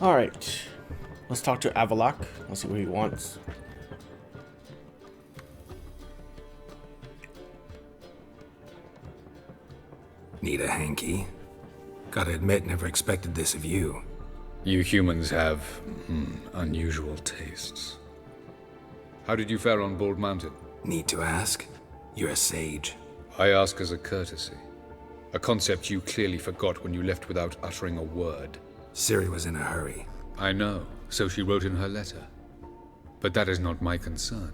Alright. Let's talk to Avalok. Let's see what he wants. Need a hanky? Gotta admit, never expected this of you. You humans have, unusual tastes. How did you fare on Bald Mountain? Need to ask? You're a sage. I ask as a courtesy. A concept you clearly forgot when you left without uttering a word. Ciri was in a hurry. I know, so she wrote in her letter. But that is not my concern.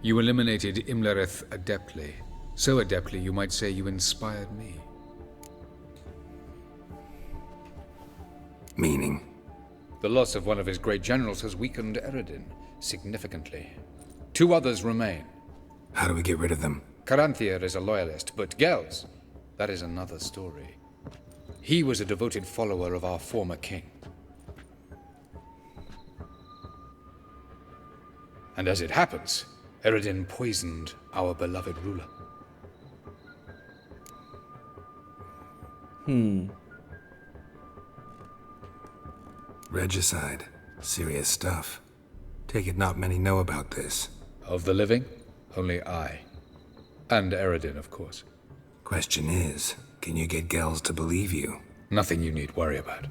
You eliminated Imlerith adeptly. So adeptly you might say you inspired me. Meaning? The loss of one of his great generals has weakened Eredin significantly. 2 others remain. How do we get rid of them? Caranthier is a loyalist, but Gels, that is another story. He was a devoted follower of our former king. And as it happens, Eredin poisoned our beloved ruler. Regicide. Serious stuff. Take it not many know about this. Of the living, only I. And Eredin, of course. Question is, can you get Gels to believe you? Nothing you need worry about.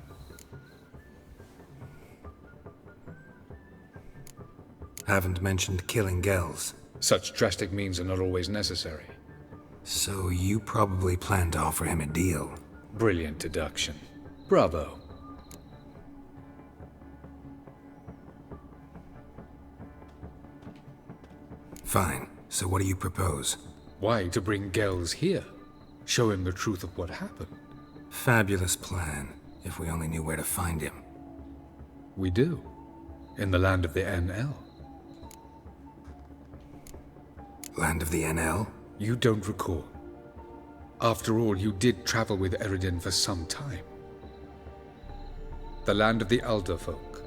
Haven't mentioned killing Gels. Such drastic means are not always necessary. So you probably plan to offer him a deal. Brilliant deduction. Bravo. Fine. So what do you propose? Why to bring Gels here? Show him the truth of what happened. Fabulous plan, if we only knew where to find him. We do. In the land of the NL. Land of the NL? You don't recall. After all, you did travel with Eredin for some time. The land of the Elder folk.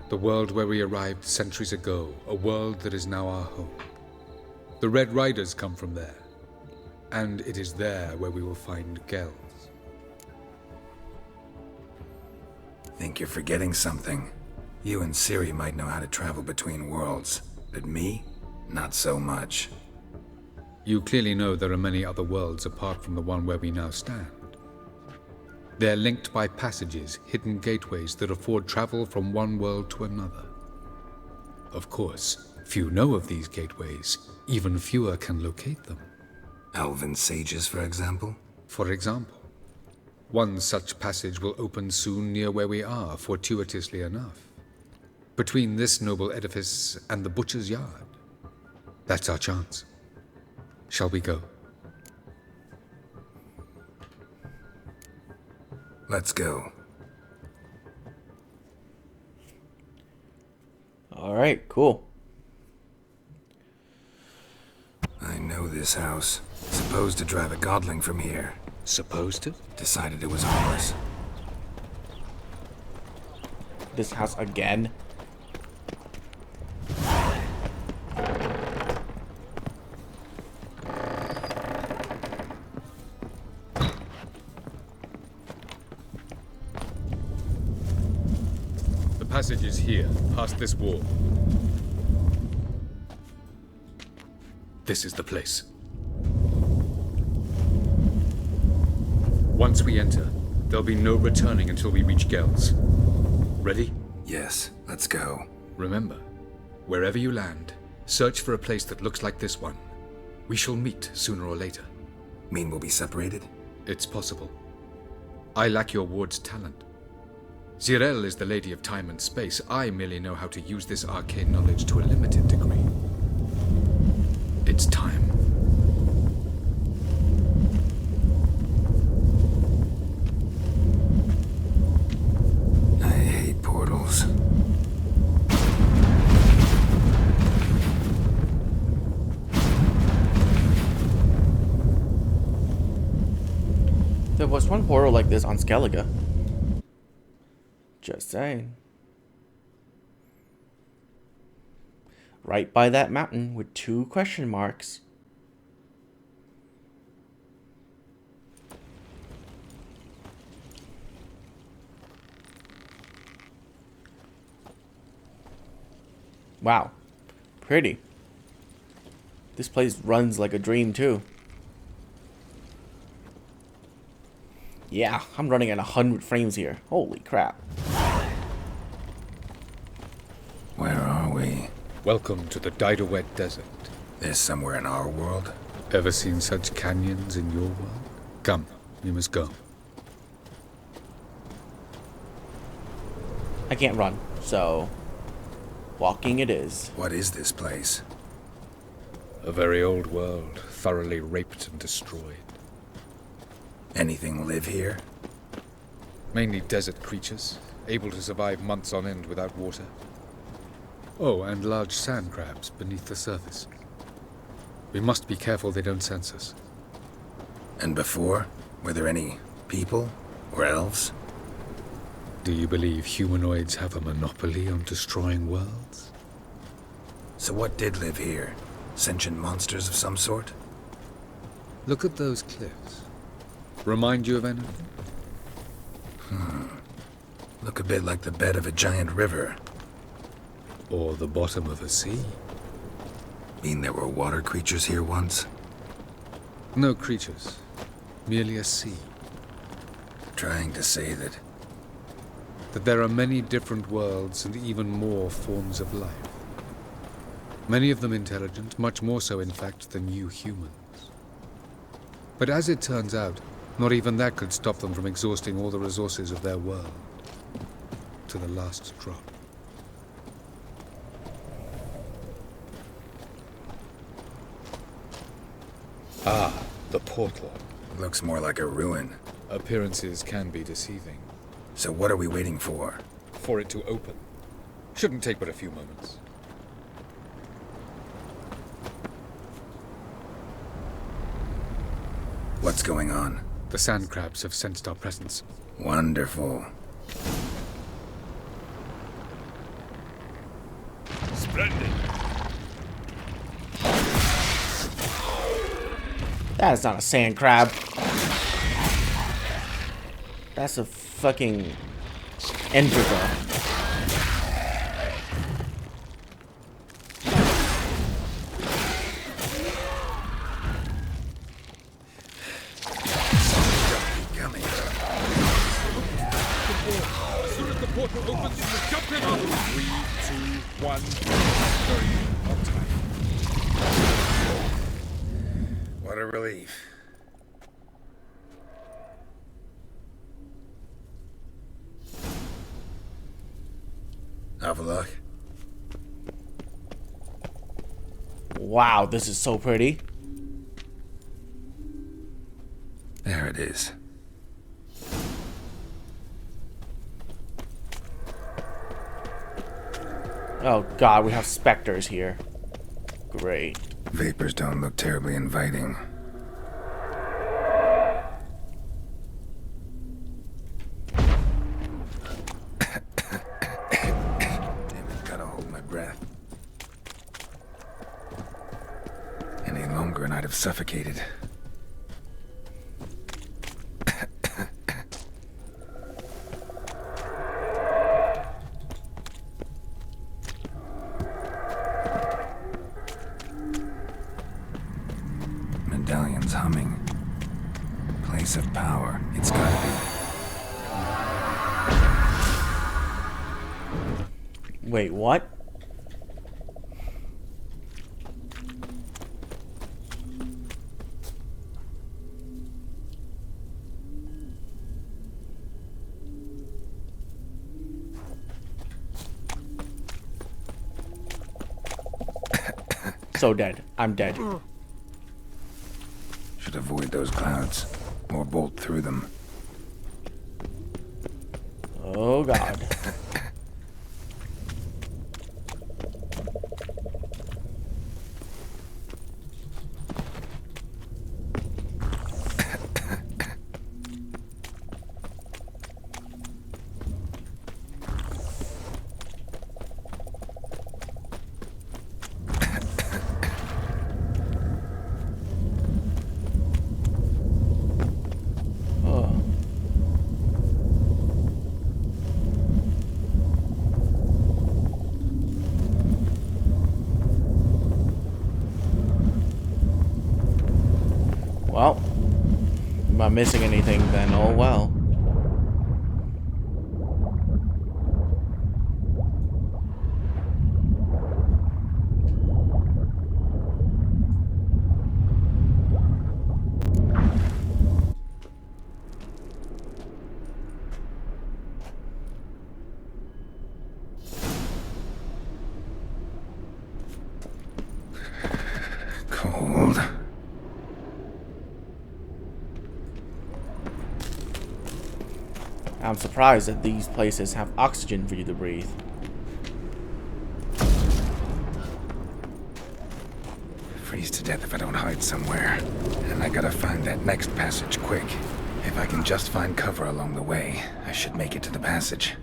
The world where we arrived centuries ago. A world that is now our home. The Red Riders come from there. And it is there where we will find Gels. Think you're forgetting something. You and Ciri might know how to travel between worlds, but me? Not so much. You clearly know there are many other worlds apart from the one where we now stand. They're linked by passages, hidden gateways that afford travel from one world to another. Of course, few know of these gateways. Even fewer can locate them. Elven sages, for example? For example, one such passage will open soon near where we are, fortuitously enough. Between this noble edifice and the butcher's yard. That's our chance. Shall we go? Let's go. Alright, cool. I know this house. Supposed to drive a godling from here. Supposed to? Decided it was ours. This house again. The passage is here, past this wall. This is the place. Once we enter, there'll be no returning until we reach Gels. Ready? Yes, let's go. Remember, wherever you land, search for a place that looks like this one. We shall meet sooner or later. Mean we'll be separated? It's possible. I lack your ward's talent. Zirel is the lady of time and space. I merely know how to use this arcane knowledge to a limited degree. It's time. I hate portals. There was one portal like this on Skellige. Just saying. Right by that mountain with 2 question marks. Wow. Pretty. This place runs like a dream, too. Yeah, I'm running at 100 frames here. Holy crap. Where are we? Welcome to the Diderwet Desert. This somewhere in our world? Ever seen such canyons in your world? Come, we must go. I can't run, so walking it is. What is this place? A very old world, thoroughly raped and destroyed. Anything live here? Mainly desert creatures, able to survive months on end without water. Oh, and large sand crabs beneath the surface. We must be careful they don't sense us. And before? Were there any people? Or elves? Do you believe humanoids have a monopoly on destroying worlds? So what did live here? Sentient monsters of some sort? Look at those cliffs. Remind you of anything? Look a bit like the bed of a giant river. Or the bottom of a sea? Mean there were water creatures here once? No creatures. Merely a sea. Trying to say that... That there are many different worlds and even more forms of life. Many of them intelligent, much more so in fact than you humans. But as it turns out, not even that could stop them from exhausting all the resources of their world. To the last drop. Ah, the portal. Looks more like a ruin. Appearances can be deceiving. So what are we waiting for? For it to open. Shouldn't take but a few moments. What's going on? The sand crabs have sensed our presence. Wonderful. Splendid. That is not a sand crab. That's a fucking enderdraw. Coming. As soon as the portal opens, you will jump in on 3, 2, 1. Very on time. What a relief. Have a look. Wow, this is so pretty. There it is. Oh god, we have specters here. Great. Vapors don't look terribly inviting. Damn it, gotta hold my breath. Any longer and I'd have suffocated. Medallion's humming. Place of power. It's gotta be. Wait, what? So dead. I'm dead. Should avoid those clouds. Or bolt through them. Oh god. not missing anything, then oh well. Cold. I'm surprised that these places have oxygen for you to breathe. Freeze to death if I don't hide somewhere. And I gotta find that next passage quick. If I can just find cover along the way, I should make it to the passage.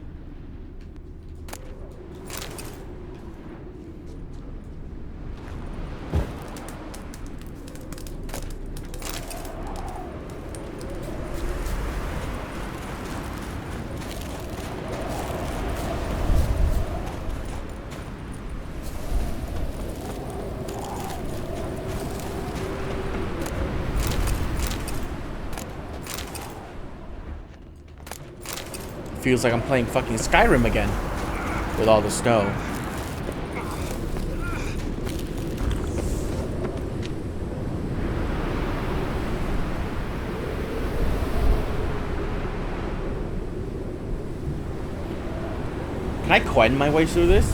Feels like I'm playing fucking Skyrim again with all the snow. Can I Quen my way through this?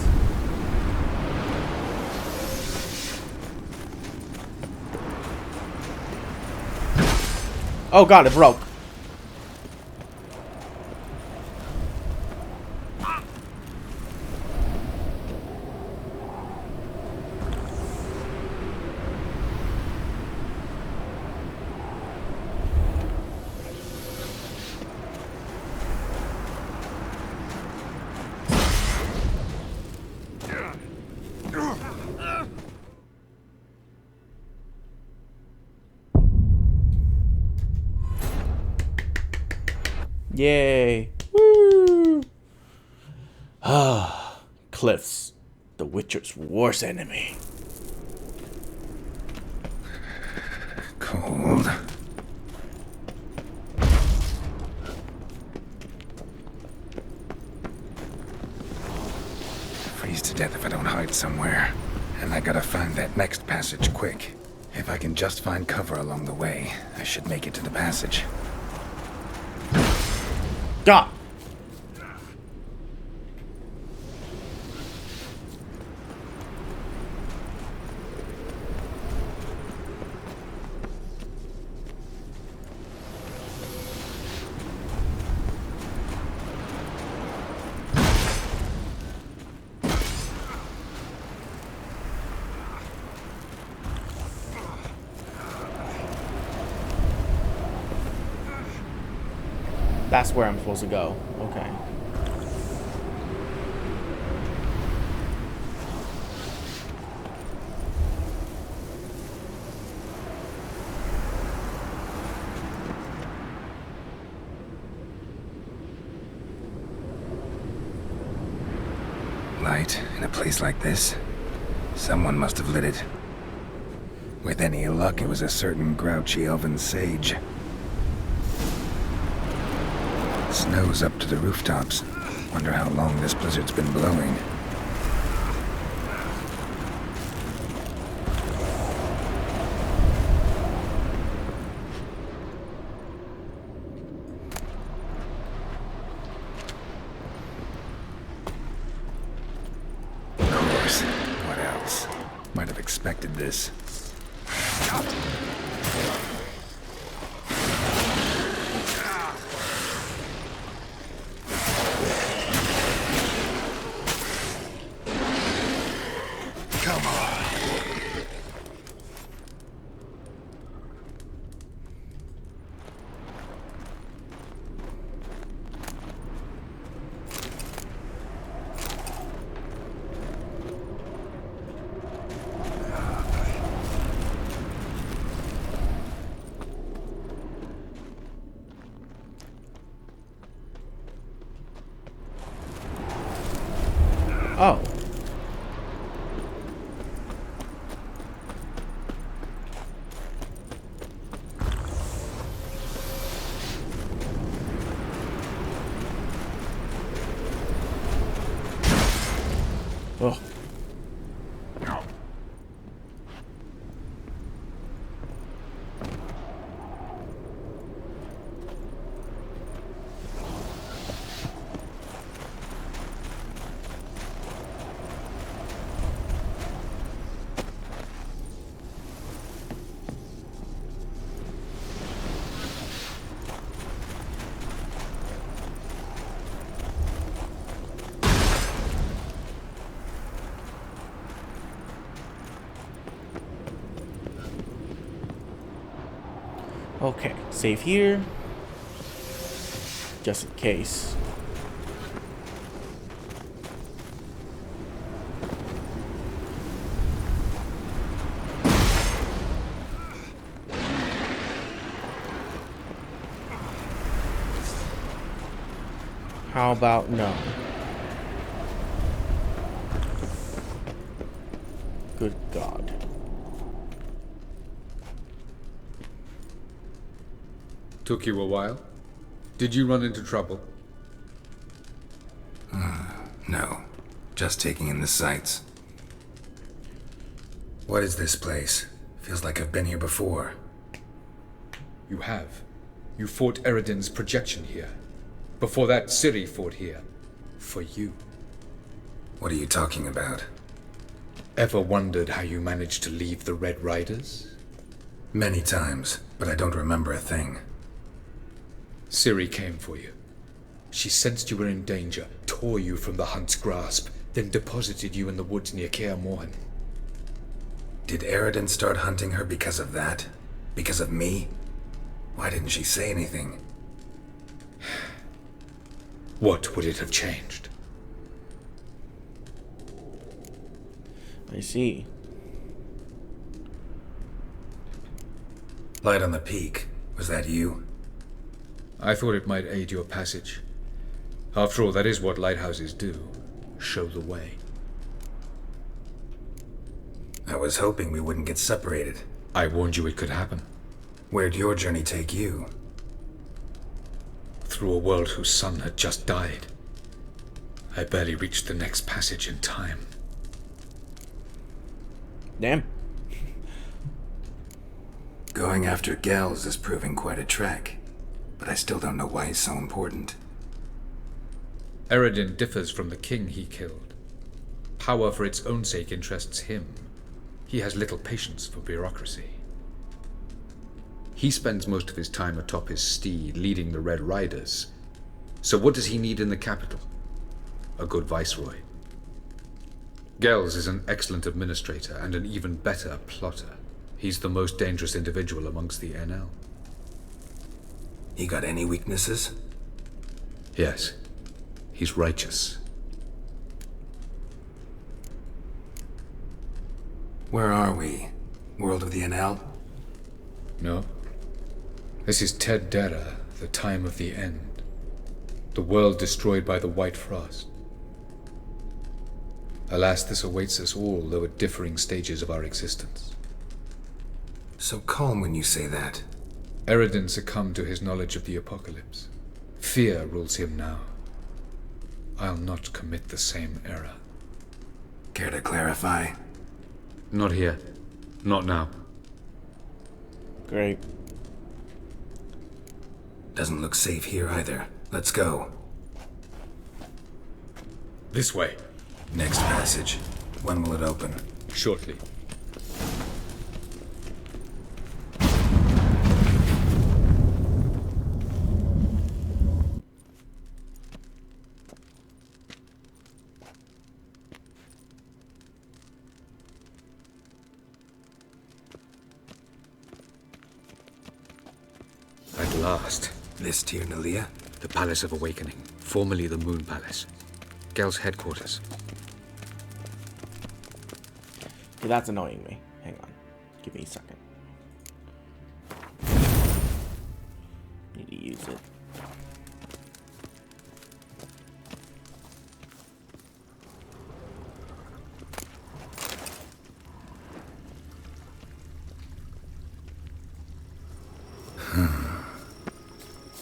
Oh god, it broke. Yay. Woo. Ah, cliffs. The Witcher's worst enemy. Cold. Freeze to death if I don't hide somewhere. And I gotta find that next passage quick. If I can just find cover along the way, I should make it to the passage. God. That's where I'm supposed to go. Okay. Light in a place like this? Someone must have lit it. With any luck, it was a certain grouchy elven sage. Snow's up to the rooftops. Wonder how long this blizzard's been blowing. Of course. What else? Might have expected this. Oh. Oh. Okay, save here. Just in case. How about no? Good God. Took you a while? Did you run into trouble? No. Just taking in the sights. What is this place? Feels like I've been here before. You have. You fought Eredin's projection here. Before that, Ciri fought here. For you. What are you talking about? Ever wondered how you managed to leave the Red Riders? Many times, but I don't remember a thing. Ciri came for you. She sensed you were in danger, tore you from the Hunt's grasp, then deposited you in the woods near Kaer Morhen. Did Eredin start hunting her because of that? Because of me? Why didn't she say anything? What would it have changed? I see. Light on the peak. Was that you? I thought it might aid your passage. After all, that is what lighthouses do. Show the way. I was hoping we wouldn't get separated. I warned you it could happen. Where'd your journey take you? Through a world whose sun had just died. I barely reached the next passage in time. Damn. Going after Gels is proving quite a trek. But I still don't know why he's so important. Eredin differs from the king he killed. Power for its own sake interests him. He has little patience for bureaucracy. He spends most of his time atop his steed, leading the Red Riders. So what does he need in the capital? A good viceroy. Gels is an excellent administrator and an even better plotter. He's the most dangerous individual amongst the NL. He got any weaknesses? Yes. He's righteous. Where are we? World of the NL? No. This is Ted Dera, the time of the end. The world destroyed by the White Frost. Alas, this awaits us all, though at differing stages of our existence. So calm when you say that. Eredin succumbed to his knowledge of the apocalypse. Fear rules him now. I'll not commit the same error. Care to clarify? Not here. Not now. Great. Doesn't look safe here either. Let's go. This way. Next passage. When will it open? Shortly. At last. This Tir Nalia? The Palace of Awakening, formerly the Moon Palace. Gel's headquarters. Okay, that's annoying me. Hang on. Give me a second. Need to use it.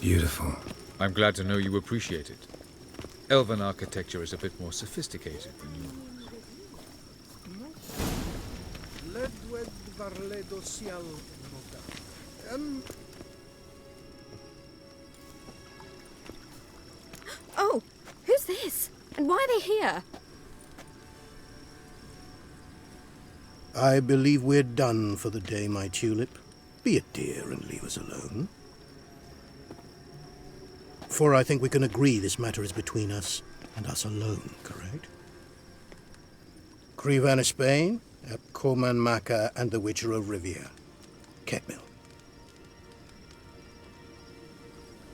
Beautiful. I'm glad to know you appreciate it. Elven architecture is a bit more sophisticated than yours. Oh, who's this? And why are they here? I believe we're done for the day, my tulip. Be a dear and leave us alone. For I think we can agree this matter is between us and us alone, correct? Crivan of Spain, Coman Maca, and the Witcher of Rivia. Ketmill.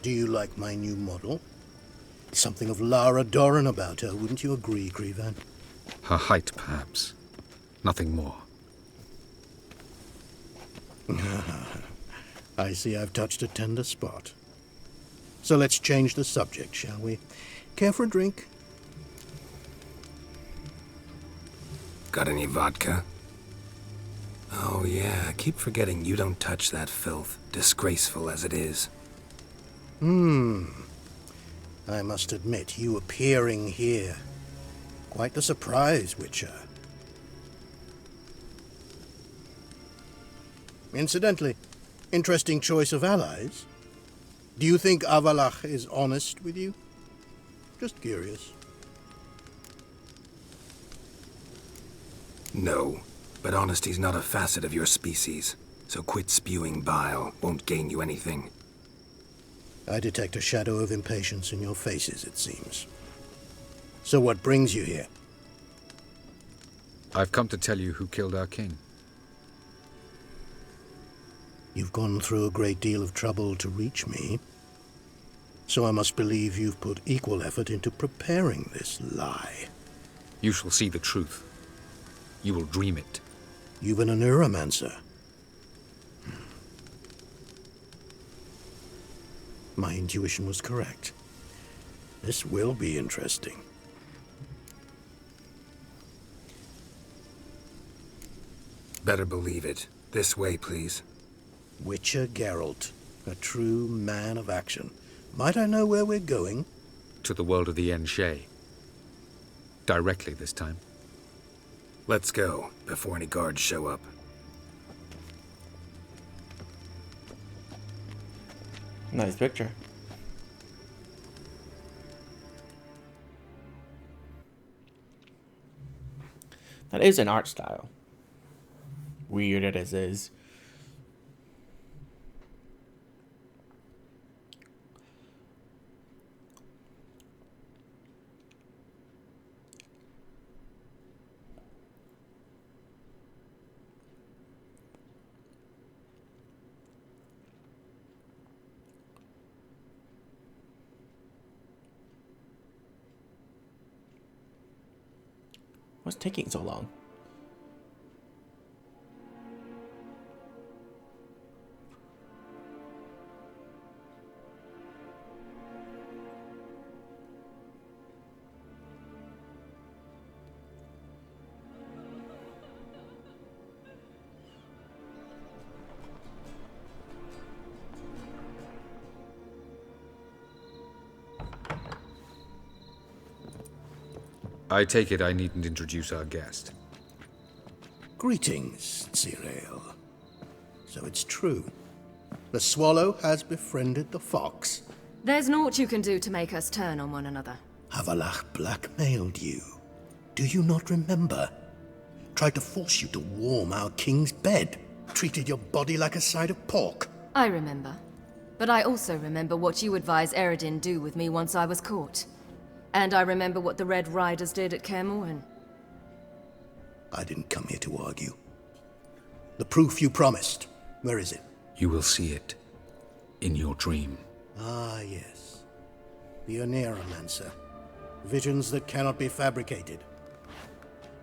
Do you like my new model? Something of Lara Doran about her, wouldn't you agree, Crivan? Her height, perhaps. Nothing more. I see I've touched a tender spot. So let's change the subject, shall we? Care for a drink? Got any vodka? Oh yeah, I keep forgetting you don't touch that filth, disgraceful as it is. I must admit, you appearing here. Quite the surprise, Witcher. Incidentally, interesting choice of allies. Do you think Avalach is honest with you? Just curious. No, but honesty's not a facet of your species, so quit spewing bile, won't gain you anything. I detect a shadow of impatience in your faces, it seems. So what brings you here? I've come to tell you who killed our king. You've gone through a great deal of trouble to reach me. So I must believe you've put equal effort into preparing this lie. You shall see the truth. You will dream it. You've been a neuromancer. My intuition was correct. This will be interesting. Better believe it. This way, please. Witcher Geralt, a true man of action. Might I know where we're going? To the world of the Enshe. Directly this time. Let's go, before any guards show up. Nice picture. That is an art style. Weird it is. What's taking so long? I take it I needn't introduce our guest. Greetings, Ciri. So it's true. The swallow has befriended the fox. There's naught you can do to make us turn on one another. Avalach blackmailed you. Do you not remember? Tried to force you to warm our king's bed. Treated your body like a side of pork. I remember. But I also remember what you advised Eredin do with me once I was caught. And I remember what the Red Riders did at Kaer Morhen. I didn't come here to argue. The proof you promised, where is it? You will see it. In your dream. Ah, yes. The Neuromancer. Visions that cannot be fabricated.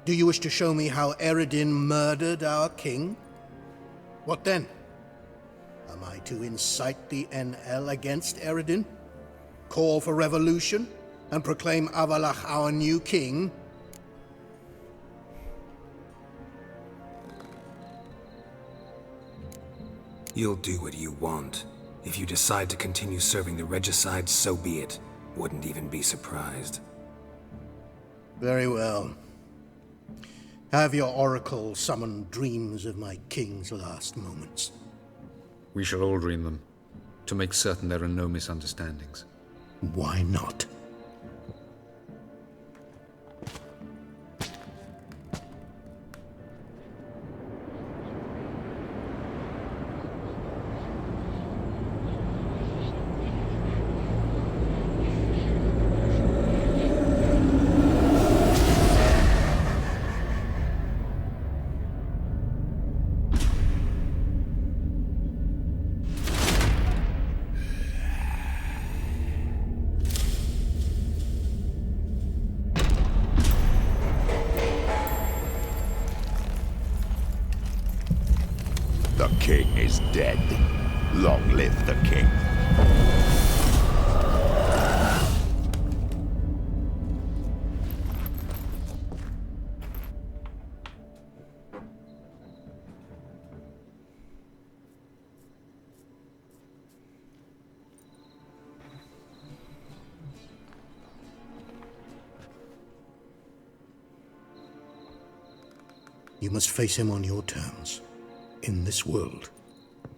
Do you wish to show me how Eredin murdered our king? What then? Am I to incite the NL against Eredin? Call for revolution? And proclaim Avalach our new king? You'll do what you want. If you decide to continue serving the regicide, so be it. Wouldn't even be surprised. Very well. Have your oracle summon dreams of my king's last moments. We shall all dream them, to make certain there are no misunderstandings. Why not? The king is dead. Long live the king. You must face him on your terms. In this world.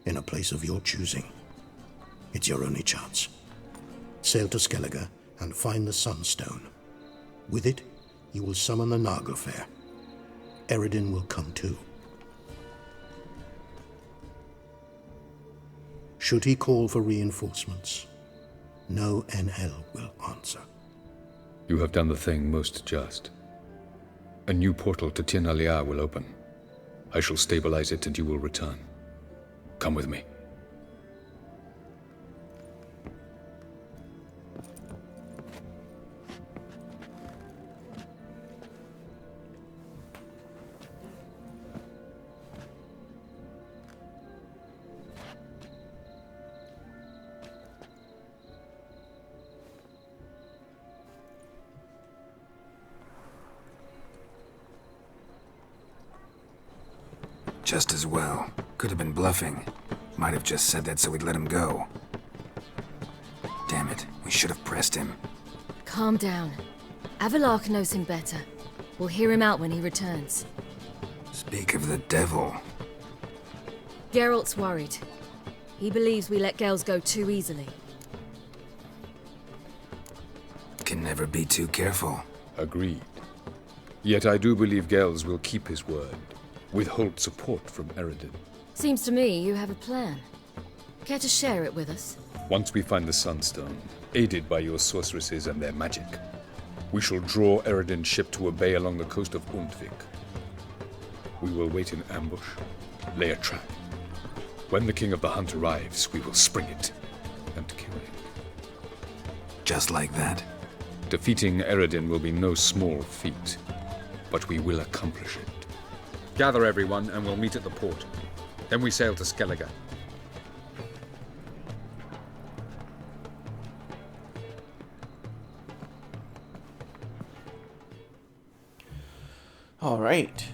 In a place of your choosing. It's your only chance. Sail to Skellige and find the Sunstone. With it, you will summon the Naglfar. Eredin will come too. Should he call for reinforcements, no NL will answer. You have done the thing most just. A new portal to Tir Nalia will open. I shall stabilize it and you will return. Come with me. Just as well. Could have been bluffing. Might have just said that so we'd let him go. Damn it, we should have pressed him. Calm down. Avalark knows him better. We'll hear him out when he returns. Speak of the devil. Geralt's worried. He believes we let Gales go too easily. Can never be too careful. Agreed. Yet I do believe Gels will keep his word. Withhold support from Eredin. Seems to me you have a plan. Care to share it with us? Once we find the Sunstone, aided by your sorceresses and their magic, we shall draw Eredin's ship to a bay along the coast of Undvik. We will wait in ambush, lay a trap. When the King of the Hunt arrives, we will spring it and kill him. Just like that? Defeating Eredin will be no small feat, but we will accomplish it. Gather everyone and we'll meet at the port. Then we sail to Skellige. All right.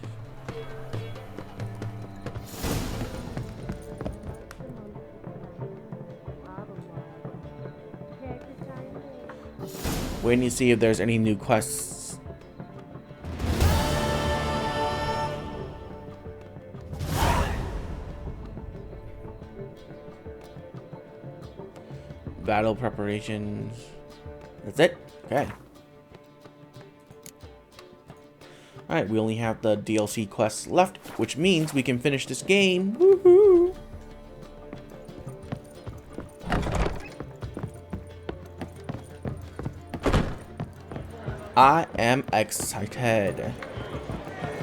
Waiting to see if there's any new quests. Battle preparations. That's it? Okay. Alright, we only have the DLC quests left, which means we can finish this game. Woohoo! I am excited.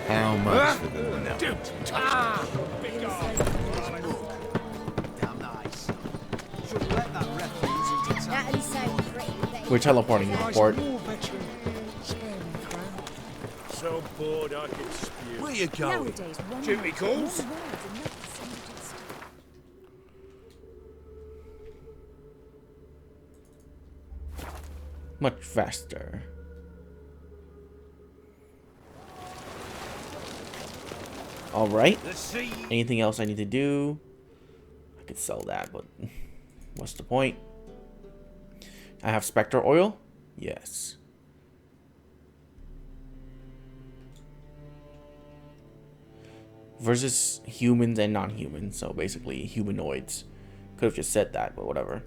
How much for the... We're teleporting to the port. So bored I could spew. Where you going? Duty calls? Much faster. Alright. Anything else I need to do? I could sell that, but what's the point? I have Spectre Oil? Yes. versus humans and non-humans. So basically humanoids. Could have just said that, but whatever.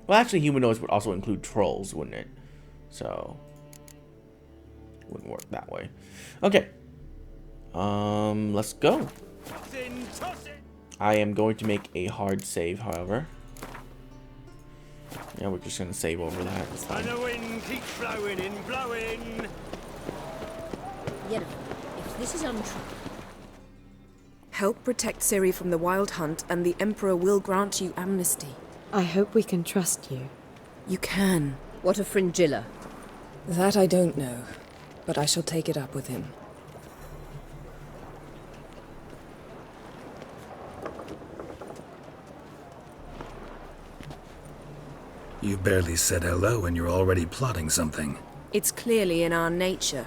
Well, actually, humanoids would also include trolls, wouldn't it? So it wouldn't work that way. Okay. Let's go. I am going to make a hard save, however. Yeah, we're just gonna save over that. It's fine. And the wind keeps blowing and blowing. Yennefer, if this is untrue. Help protect Ciri from the Wild Hunt, and the Emperor will grant you amnesty. I hope we can trust you. You can. What of Fringilla? That I don't know, but I shall take it up with him. You barely said hello and you're already plotting something. It's clearly in our nature.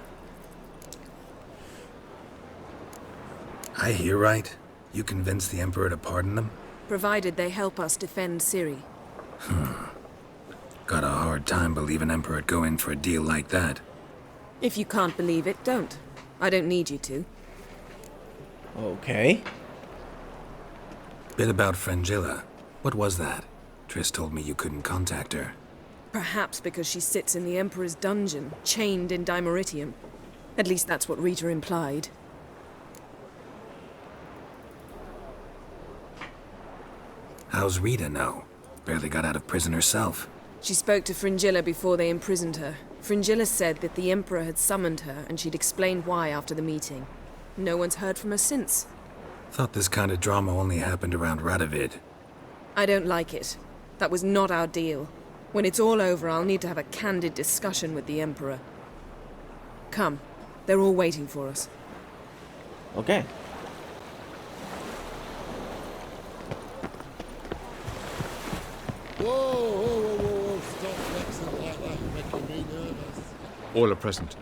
I hear right? You convinced the Emperor to pardon them? Provided they help us defend Ciri. Got a hard time believing Emperor'd go in for a deal like that. If you can't believe it, don't. I don't need you to. Okay. Bit about Fringilla. What was that? Triss told me you couldn't contact her. Perhaps because she sits in the Emperor's dungeon, chained in Dimeritium. At least that's what Rita implied. How's Rita know? Barely got out of prison herself. She spoke to Fringilla before they imprisoned her. Fringilla said that the Emperor had summoned her, and she'd explained why after the meeting. No one's heard from her since. Thought this kind of drama only happened around Radovid. I don't like it. That was not our deal. When it's all over, I'll need to have a candid discussion with the Emperor. Come. They're all waiting for us. Okay. Whoa, stop flexing like that, you're making me nervous. All are present.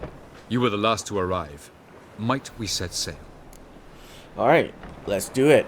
You were the last to arrive. Might we set sail? All right. Let's do it.